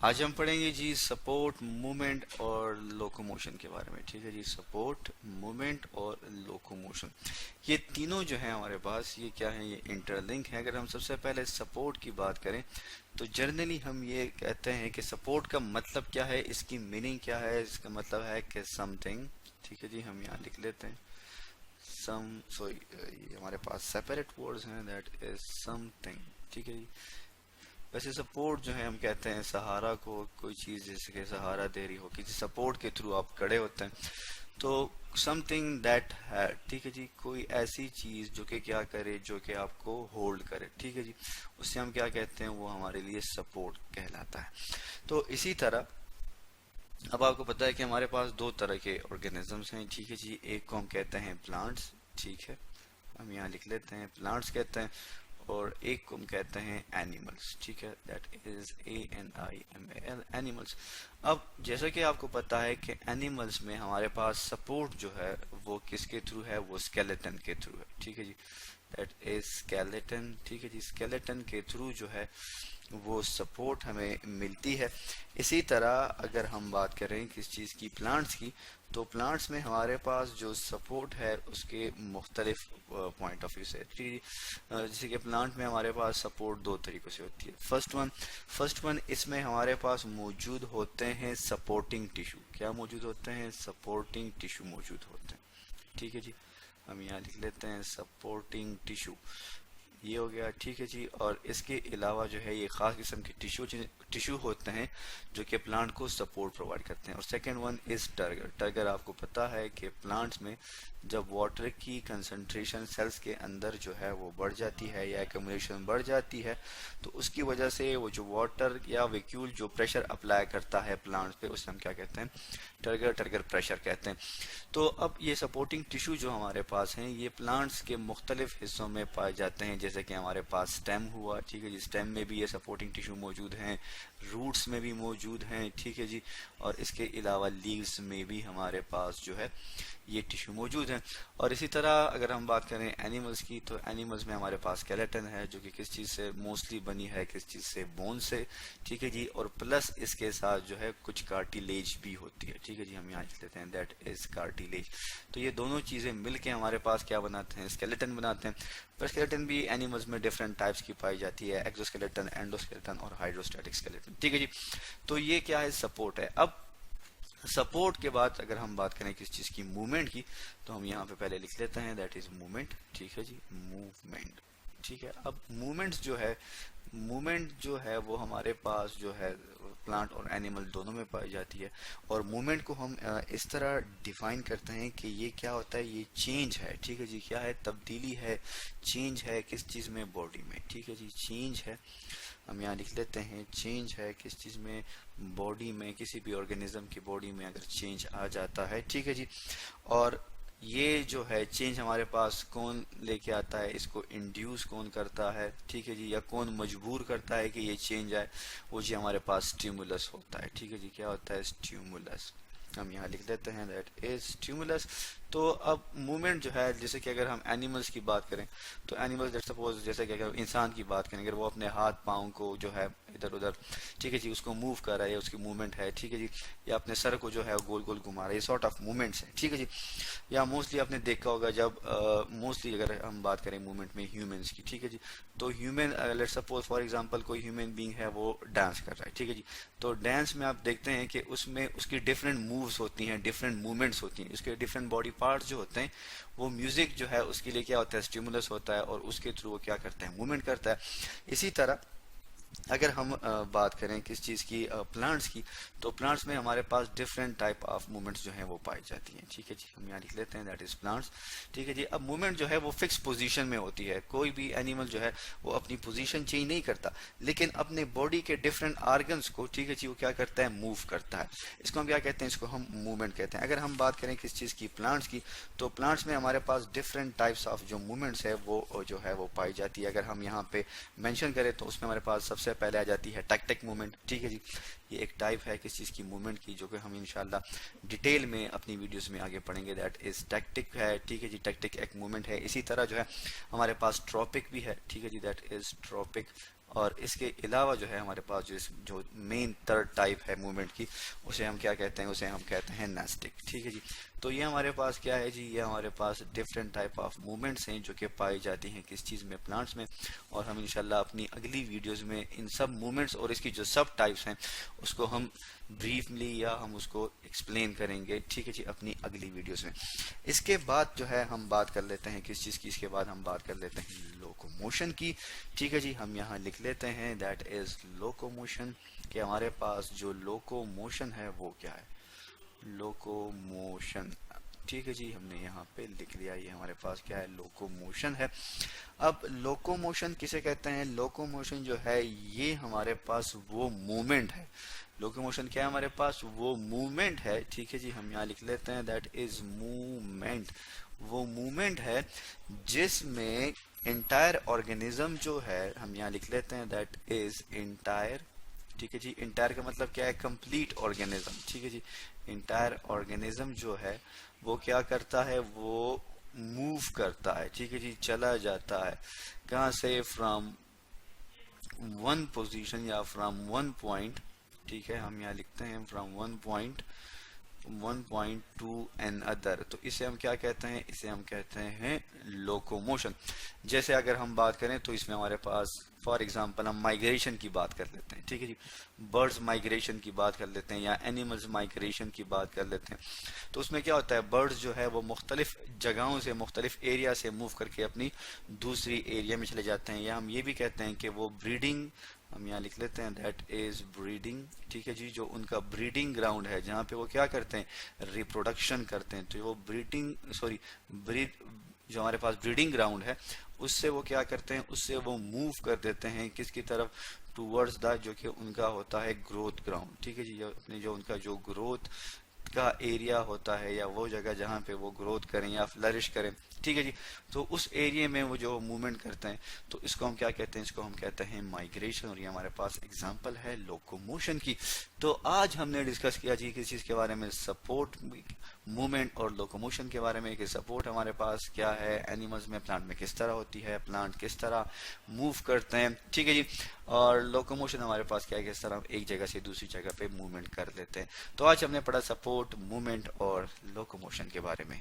आज हम पढ़ेंगे जी सपोर्ट, मूवमेंट और लोकोमोशन के बारे में। ठीक है जी, सपोर्ट, मूवमेंट और लोकोमोशन, ये तीनों जो है हमारे पास, ये क्या है, ये इंटरलिंक है। अगर हम सबसे पहले सपोर्ट की बात करें तो जनरली हम ये कहते हैं कि सपोर्ट का मतलब क्या है, इसकी मीनिंग क्या है। इसका मतलब है कि समथिंग, ठीक है जी, हम यहाँ लिख लेते हैं सम, सो ये हमारे पास सेपरेट वर्ड्स हैं, दैट इज समथिंग। ठीक है जी। वैसे सपोर्ट जो है हम कहते हैं सहारा को, कोई चीज़ जैसे कि सहारा दे रही हो, किसी सपोर्ट के थ्रू आप खड़े होते हैं, तो समथिंग दैट है, ठीक है जी, कोई ऐसी चीज़ जो कि क्या करे, जो कि आपको होल्ड करे, ठीक है जी, उससे हम क्या कहते हैं, वो हमारे लिए सपोर्ट कहलाता है। तो इसी तरह अब आपको पता है कि हमारे पास दो तरह के ऑर्गेनिजम्स हैं, ठीक है जी। एक को हम कहते हैं प्लांट्स, ठीक है, हम यहाँ लिख लेते हैं प्लांट्स कहते हैं, और एक को हम कहते हैं एनिमल्स, ठीक है, दैट इज ANIMAL, एनिमल्स। अब जैसा कि आपको पता है कि एनिमल्स में हमारे पास सपोर्ट जो है वो किसके थ्रू है, वो स्केलेटन के थ्रू है, ठीक है जी, दैट इज स्केलेटन, ठीक है जी, स्केलेटन के थ्रू जो है वो सपोर्ट हमें मिलती है। इसी तरह अगर हम बात करें किस चीज़ की, प्लांट्स की, तो प्लांट्स में हमारे पास जो सपोर्ट है उसके मुख्तलिफ पॉइंट ऑफ व्यू से, जैसे कि प्लांट में हमारे पास सपोर्ट दो तरीक़ों से होती है। फर्स्ट वन इसमें हमारे पास मौजूद होते हैं सपोर्टिंग टिश्यू। क्या मौजूद होते हैं? सपोर्टिंग टिश्यू मौजूद होते हैं, ठीक है जी, हम यहाँ लिख लेते हैं सपोर्टिंग टिश्यू, ये हो गया, ठीक है जी। और इसके अलावा जो है ये ख़ास किस्म के टिश्यू होते हैं जो कि प्लांट को सपोर्ट प्रोवाइड करते हैं। और second one is turgor. Turgor आपको पता है कि प्लांट्स में जब वाटर की कंसंट्रेशन सेल्स के अंदर जो है वो बढ़ जाती है या एक्यूमुलेशन बढ़ जाती है, तो उसकी वजह से वो जो वाटर या वैक्यूल जो प्रेशर अप्लाई करता है प्लांट्स पे, उसे हम क्या कहते हैं? टर्गर प्रेशर कहते हैं। तो अब ये सपोर्टिंग टिश्यू जो हमारे पास हैं ये प्लांट्स के मुख्तलिफ हिस्सों में पाए जाते हैं, जैसे कि हमारे पास स्टेम हुआ, ठीक है जी, स्टेम में भी ये सपोर्टिंग टिश्यू मौजूद हैं, रूट्स में भी मौजूद हैं, ठीक है जी, और इसके अलावा लीव्स में भी हमारे पास जो है ये टिश्यू मौजूद हैं। और इसी तरह अगर हम बात करें एनिमल्स की, तो एनिमल्स में हमारे पास स्केलेटन है जो कि किस चीज़ से मोस्टली बनी है, किस चीज़ से? बोन से, ठीक है जी, और प्लस इसके साथ जो है कुछ कार्टिलेज भी होती है, ठीक है जी, हम यहाँ लिख लेते हैं दैट इज कार्टिलेज। तो ये दोनों चीज़ें मिलके हमारे पास क्या बनाते हैं? स्केलेटन बनाते हैं। पर स्केलेटन भी एनिमल्स में डिफरेंट टाइप्स की पाई जाती है, एक्सोस्केलेटन, एंडोस्केलेटन और हाइड्रोस्टैटिक स्केलेटन, ठीक है जी। तो ये क्या है? सपोर्ट है। अब सपोर्ट के बाद अगर हम बात करें किस चीज़ की? मूवमेंट की, तो हम यहाँ पे पहले लिख लेते हैं दैट इज मूवमेंट, ठीक है जी, मूवमेंट, ठीक है। अब मूवमेंट जो है वो हमारे पास जो है प्लांट और एनिमल दोनों में पाई जाती है। और मूवमेंट को हम इस तरह डिफाइन करते हैं कि ये क्या होता है? ये चेंज है, ठीक है जी, क्या है? तब्दीली है, चेंज है, किस चीज़ में? बॉडी में, ठीक है जी, चेंज है, हम यहाँ लिख लेते हैं चेंज है किस चीज़ में? बॉडी में, किसी भी ऑर्गेनिज्म की बॉडी में अगर चेंज आ जाता है, ठीक है जी। और ये जो है चेंज हमारे पास कौन लेके आता है, इसको इंड्यूस कौन करता है, ठीक है जी, या कौन मजबूर करता है कि ये चेंज आए? वो जी हमारे पास स्टिमुलस होता है, ठीक है जी, क्या होता है? स्टिमुलस, हम यहाँ लिख देते हैं दैट इज स्टिमुलस। तो अब मूवमेंट जो है, जैसे कि अगर हम एनिमल्स की बात करें, तो एनिमल्स सपोज जैसे कि अगर इंसान की बात करें, अगर वो अपने हाथ पाँव को जो है इधर उधर, ठीक है जी, उसको मूव कर रहा है, उसकी मूवमेंट है, ठीक है जी, या अपने सर को जो है गोल गोल घुमा रहा है, ये सॉर्ट ऑफ मूवमेंट्स है, ठीक है जी। या मोस्टली आपने देखा होगा जब मोस्टली अगर हम बात करें मूवमेंट में ह्यूमंस की, ठीक है जी, तो human let's suppose for example कोई ह्यूमन बीइंग है वो डांस कर रहा है, ठीक है जी, तो डांस में आप देखते हैं कि उसमें उसकी डिफरेंट मूव्स होती हैं, डिफरेंट मूवमेंट्स होती हैं, उसके डिफरेंट बॉडी पार्ट्स जो होते हैं, वो म्यूजिक जो है उसके लिए क्या होता है? स्टिमुलस होता है, और उसके थ्रू वो क्या करता है? मूवमेंट करता है। इसी तरह अगर हम बात करें किस चीज़ की? प्लांट्स की, तो प्लांट्स में हमारे पास डिफरेंट टाइप ऑफ मूवमेंट्स जो हैं वो पाई जाती हैं, ठीक है जी, हम यहाँ लिख लेते हैं दैट इज प्लांट्स, ठीक है जी। अब मूवमेंट जो है वो फिक्स पोजीशन में होती है, कोई भी एनिमल जो है वो अपनी पोजीशन चेंज नहीं करता, लेकिन अपने बॉडी के डिफरेंट आर्गन्स को, ठीक है जी, वो क्या करता है? मूव करता है। इसको हम क्या कहते हैं? इसको हम मूवमेंट कहते हैं। अगर हम बात करें किस चीज़ की? प्लांट्स की, तो प्लांट्स में हमारे पास डिफरेंट टाइप्स ऑफ जो मूवमेंट्स है वो जो है वो पाई जाती है। अगर हम यहाँ पे मेंशन करें तो उसमें हमारे पास सबसे पहले आ जाती है टैक्टिक मूवमेंट, ठीक है जी, ये एक टाइप है किस चीज़ की? मूवमेंट की, जो कि हम इंशाल्लाह डिटेल में अपनी वीडियोस में आगे पढ़ेंगे, दैट इज टैक्टिक है, ठीक है जी, टैक्टिक एक मूवमेंट है। इसी तरह जो है हमारे पास ट्रॉपिक भी है, ठीक है जी, दैट इज ट्रॉपिक, और इसके अलावा जो है हमारे पास जो मेन थर्ड टाइप है मूवमेंट की, उसे हम क्या कहते हैं, उसे हम कहते हैं नास्टिक। ठीक है जी। तो ये हमारे पास क्या है जी, ये हमारे पास डिफरेंट टाइप ऑफ मूवमेंट्स हैं जो कि पाई जाती हैं किस चीज़ में, प्लांट्स में। और हम इंशाल्लाह अपनी अगली वीडियोस में इन सब मूवमेंट्स और इसकी जो सब टाइप्स हैं उसको हम ब्रीफली या हम उसको एक्सप्लेन करेंगे। ठीक है जी, अपनी अगली वीडियोस में। इसके बाद जो है हम बात कर लेते हैं किस चीज़ की, इसके बाद हम बात कर लेते हैं लोकोमोशन की। ठीक है जी, हम यहाँ लिख लेते हैं दैट इज लोकोमोशन, कि हमारे पास जो लोकोमोशन है वो क्या है, लोकोमोशन। ठीक है जी, हमने यहाँ पे लिख लिया, ये हमारे पास क्या है, लोकोमोशन है। अब लोकोमोशन किसे कहते हैं, लोकोमोशन जो है ये हमारे पास वो मूवमेंट है, लोकोमोशन क्या है हमारे पास, वो मूवमेंट है। ठीक है जी, हम यहाँ लिख लेते हैं दैट इज मूवमेंट, वो मूवमेंट है जिसमें इंटायर ऑर्गेनिज्म जो है, हम यहाँ लिख लेते हैं दैट इज इंटायर। ठीक है जी, इंटायर का मतलब क्या है, कंप्लीट ऑर्गेनिज्म। ठीक है जी, इंटायर ऑर्गेनिज्म जो है वो क्या करता है, वो मूव करता है। ठीक है जी, चला जाता है कहाँ से, फ्रॉम वन पोजीशन या फ्रॉम वन पॉइंट। ठीक है, हम यहाँ लिखते हैं from one point to another. तो इसे हम क्या कहते हैं, इसे हम कहते हैं लोकोमोशन। जैसे अगर हम बात करें तो इसमें हमारे पास फॉर एग्जांपल हम माइग्रेशन की बात कर लेते हैं। ठीक है जी, बर्ड्स माइग्रेशन की बात कर लेते हैं या एनिमल्स माइग्रेशन की बात कर लेते हैं। तो उसमें क्या होता है, बर्ड्स जो है वो मुख्तलिफ जगहों से, मुख्तलिफ एरिया से मूव करके अपनी दूसरी एरिया में चले जाते हैं, या हम ये भी कहते हैं कि वो ब्रीडिंग, हम यहाँ लिख लेते हैं दैट इज ब्रीडिंग। ठीक है जी, जो उनका ब्रीडिंग ग्राउंड है जहाँ पे वो क्या करते हैं, रिप्रोडक्शन करते हैं, तो वो ब्रीड जो हमारे पास ब्रीडिंग ग्राउंड है उससे वो क्या करते हैं, उससे वो मूव कर देते हैं किसकी तरफ, टूवर्ड्स द जो कि उनका होता है ग्रोथ ग्राउंड। ठीक है जी, अपने जो उनका जो ग्रोथ का एरिया होता है या वो जगह जहाँ पे वो ग्रोथ करें या फ्लरिश करें। ठीक है जी, तो उस एरिया में वो जो मूवमेंट करते हैं तो इसको हम क्या कहते हैं, इसको हम कहते हैं माइग्रेशन। और ये हमारे पास एग्जांपल है लोकोमोशन की। तो आज हमने डिस्कस किया जी किस चीज़ के बारे में, सपोर्ट मूवमेंट और लोकोमोशन के बारे में, कि सपोर्ट हमारे पास क्या है, एनिमल्स में, प्लांट में किस तरह होती है, प्लांट किस तरह मूव करते हैं। ठीक है जी, और लोकोमोशन हमारे पास क्या है, किस तरह एक जगह से दूसरी जगह पे मूवमेंट कर लेते हैं। तो आज हमने पढ़ा सपोर्ट, मूवमेंट और लोकोमोशन के बारे में।